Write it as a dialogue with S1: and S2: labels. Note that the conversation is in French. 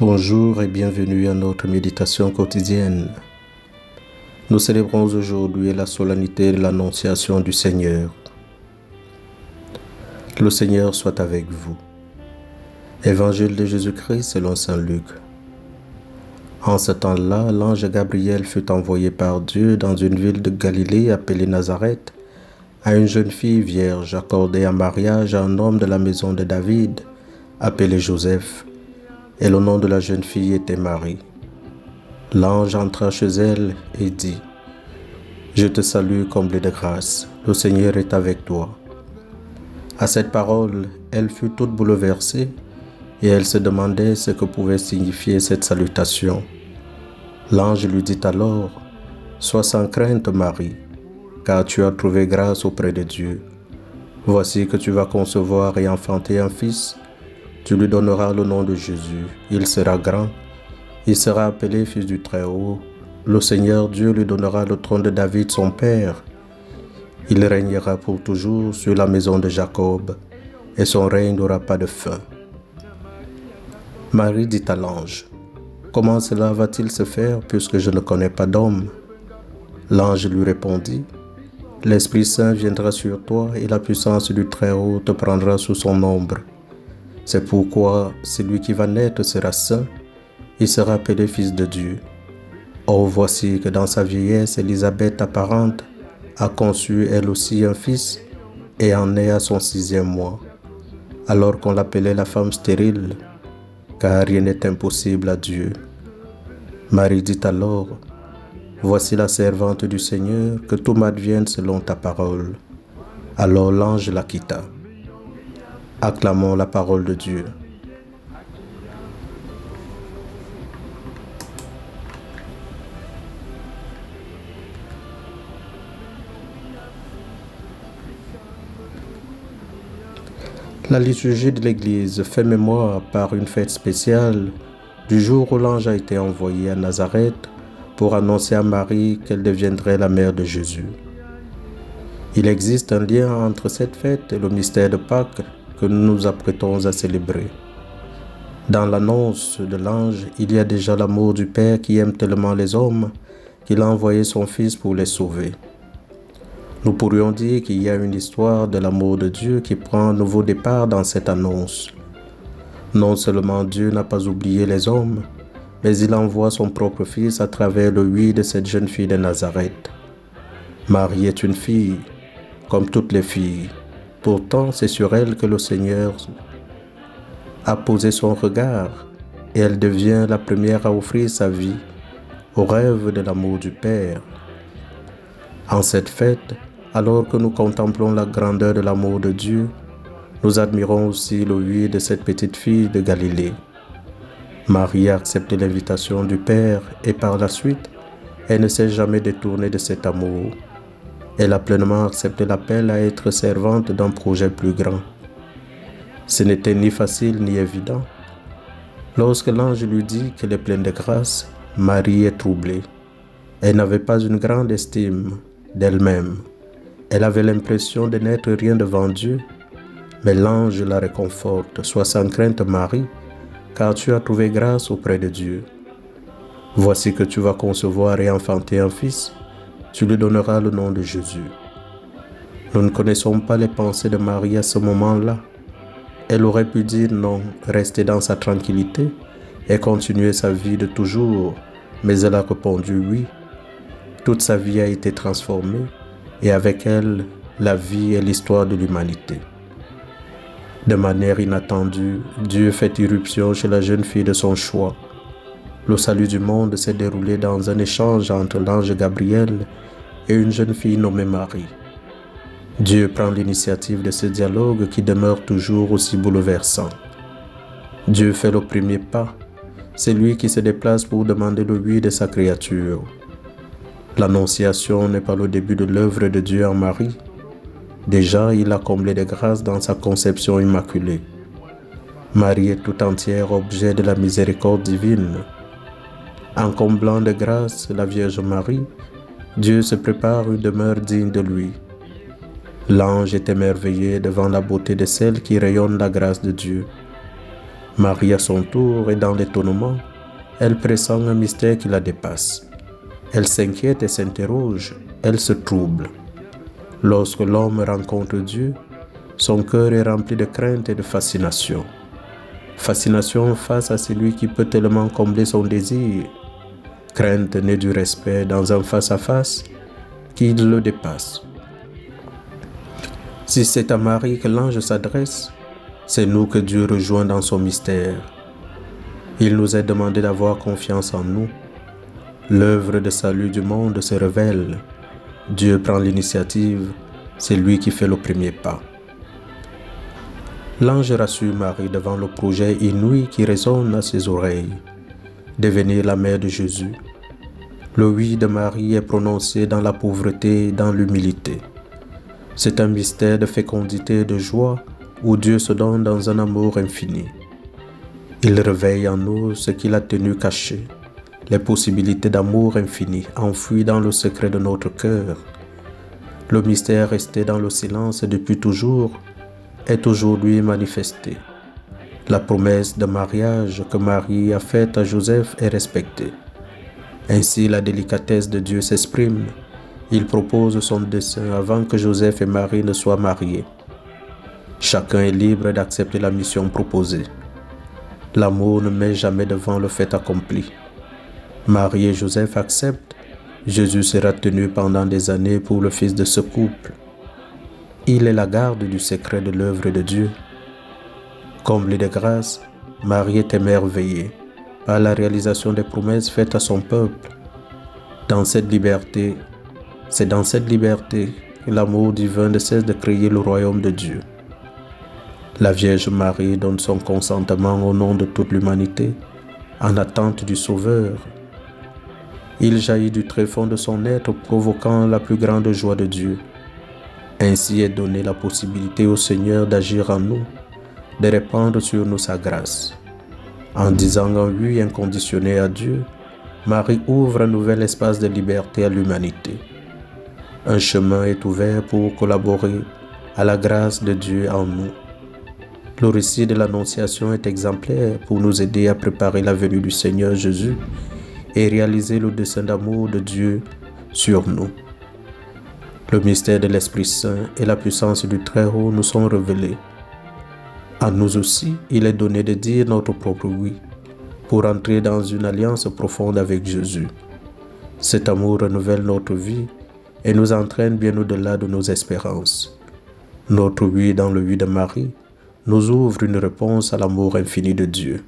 S1: Bonjour et bienvenue à notre méditation quotidienne. Nous célébrons aujourd'hui la solennité de l'Annonciation du Seigneur. Le Seigneur soit avec vous. Évangile de Jésus-Christ selon saint Luc. En ce temps-là, l'ange Gabriel fut envoyé par Dieu dans une ville de Galilée appelée Nazareth, à une jeune fille vierge accordée en mariage à un homme de la maison de David, appelé Joseph, et le nom de la jeune fille était Marie. L'ange entra chez elle et dit : « Je te salue, comblée de grâce, le Seigneur est avec toi. » À cette parole, elle fut toute bouleversée et elle se demandait ce que pouvait signifier cette salutation. L'ange lui dit alors : « Sois sans crainte, Marie, car tu as trouvé grâce auprès de Dieu. Voici que tu vas concevoir et enfanter un fils. Tu lui donneras le nom de Jésus. Il sera grand. Il sera appelé Fils du Très-Haut. Le Seigneur Dieu lui donnera le trône de David, son père. Il régnera pour toujours sur la maison de Jacob, et son règne n'aura pas de fin. » Marie dit à l'ange : « Comment cela va-t-il se faire puisque je ne connais pas d'homme ? » L'ange lui répondit : « L'Esprit Saint viendra sur toi et la puissance du Très-Haut te prendra sous son ombre. C'est pourquoi celui qui va naître sera saint, il sera appelé Fils de Dieu. Or voici que dans sa vieillesse, Élisabeth, ta parente, a conçu elle aussi un fils et en est à son 6e mois, alors qu'on l'appelait la femme stérile, car rien n'est impossible à Dieu. » Marie dit alors : « Voici la servante du Seigneur, que tout m'advienne selon ta parole. » Alors l'ange la quitta. Acclamons la parole de Dieu. La liturgie de l'Église fait mémoire par une fête spéciale du jour où l'ange a été envoyé à Nazareth pour annoncer à Marie qu'elle deviendrait la mère de Jésus. Il existe un lien entre cette fête et le mystère de Pâques que nous nous apprêtons à célébrer. Dans l'annonce de l'ange, il y a déjà l'amour du Père qui aime tellement les hommes qu'il a envoyé son Fils pour les sauver. Nous pourrions dire qu'il y a une histoire de l'amour de Dieu qui prend un nouveau départ dans cette annonce. Non seulement Dieu n'a pas oublié les hommes, mais il envoie son propre Fils à travers le oui de cette jeune fille de Nazareth. Marie est une fille, comme toutes les filles. Pourtant, c'est sur elle que le Seigneur a posé son regard et elle devient la première à offrir sa vie au rêve de l'amour du Père. En cette fête, alors que nous contemplons la grandeur de l'amour de Dieu, nous admirons aussi le oui de cette petite fille de Galilée. Marie a accepté l'invitation du Père et par la suite, elle ne s'est jamais détournée de cet amour. Elle a pleinement accepté l'appel à être servante d'un projet plus grand. Ce n'était ni facile ni évident. Lorsque l'ange lui dit qu'elle est pleine de grâce, Marie est troublée. Elle n'avait pas une grande estime d'elle-même. Elle avait l'impression de n'être rien devant Dieu, mais l'ange la réconforte. « Sois sans crainte, Marie, car tu as trouvé grâce auprès de Dieu. Voici que tu vas concevoir et enfanter un fils, tu lui donneras le nom de Jésus. » Nous ne connaissons pas les pensées de Marie à ce moment-là. Elle aurait pu dire non, rester dans sa tranquillité et continuer sa vie de toujours, mais elle a répondu oui. Toute sa vie a été transformée et avec elle, la vie et l'histoire de l'humanité. De manière inattendue, Dieu fait irruption chez la jeune fille de son choix. Le salut du monde s'est déroulé dans un échange entre l'ange Gabriel et une jeune fille nommée Marie. Dieu prend l'initiative de ce dialogue qui demeure toujours aussi bouleversant. Dieu fait le premier pas. C'est lui qui se déplace pour demander le oui de sa créature. L'Annonciation n'est pas le début de l'œuvre de Dieu en Marie. Déjà, il a comblé de grâce dans sa conception immaculée. Marie est tout entière objet de la miséricorde divine. En comblant de grâce la Vierge Marie, Dieu se prépare une demeure digne de lui. L'ange est émerveillé devant la beauté de celle qui rayonne la grâce de Dieu. Marie, à son tour, est dans l'étonnement. Elle pressent un mystère qui la dépasse. Elle s'inquiète et s'interroge. Elle se trouble. Lorsque l'homme rencontre Dieu, son cœur est rempli de crainte et de fascination. Fascination face à celui qui peut tellement combler son désir. Crainte née du respect dans un face-à-face qui le dépasse. Si c'est à Marie que l'ange s'adresse, c'est nous que Dieu rejoint dans son mystère. Il nous est demandé d'avoir confiance en nous. L'œuvre de salut du monde se révèle. Dieu prend l'initiative, c'est lui qui fait le premier pas. L'ange rassure Marie devant le projet inouï qui résonne à ses oreilles. Devenir la mère de Jésus. Le oui de Marie est prononcé dans la pauvreté et dans l'humilité. C'est un mystère de fécondité et de joie où Dieu se donne dans un amour infini. Il réveille en nous ce qu'il a tenu caché, les possibilités d'amour infini enfouies dans le secret de notre cœur. Le mystère resté dans le silence depuis toujours est aujourd'hui manifesté. La promesse de mariage que Marie a faite à Joseph est respectée. Ainsi, la délicatesse de Dieu s'exprime. Il propose son dessein avant que Joseph et Marie ne soient mariés. Chacun est libre d'accepter la mission proposée. L'amour ne met jamais devant le fait accompli. Marie et Joseph acceptent. Jésus sera tenu pendant des années pour le fils de ce couple. Il est la garde du secret de l'œuvre de Dieu. Comblée de grâce, Marie est émerveillée par la réalisation des promesses faites à son peuple. C'est dans cette liberté que l'amour divin ne cesse de créer le royaume de Dieu. La Vierge Marie donne son consentement au nom de toute l'humanité, en attente du Sauveur. Il jaillit du tréfonds de son être, provoquant la plus grande joie de Dieu. Ainsi est donnée la possibilité au Seigneur d'agir en nous, de répandre sur nous sa grâce. En disant un oui inconditionné à Dieu, Marie ouvre un nouvel espace de liberté à l'humanité. Un chemin est ouvert pour collaborer à la grâce de Dieu en nous. Le récit de l'Annonciation est exemplaire pour nous aider à préparer la venue du Seigneur Jésus et réaliser le dessein d'amour de Dieu sur nous. Le mystère de l'Esprit Saint et la puissance du Très-Haut nous sont révélés. À nous aussi, il est donné de dire notre propre oui pour entrer dans une alliance profonde avec Jésus. Cet amour renouvelle notre vie et nous entraîne bien au-delà de nos espérances. Notre oui dans le oui de Marie nous ouvre une réponse à l'amour infini de Dieu.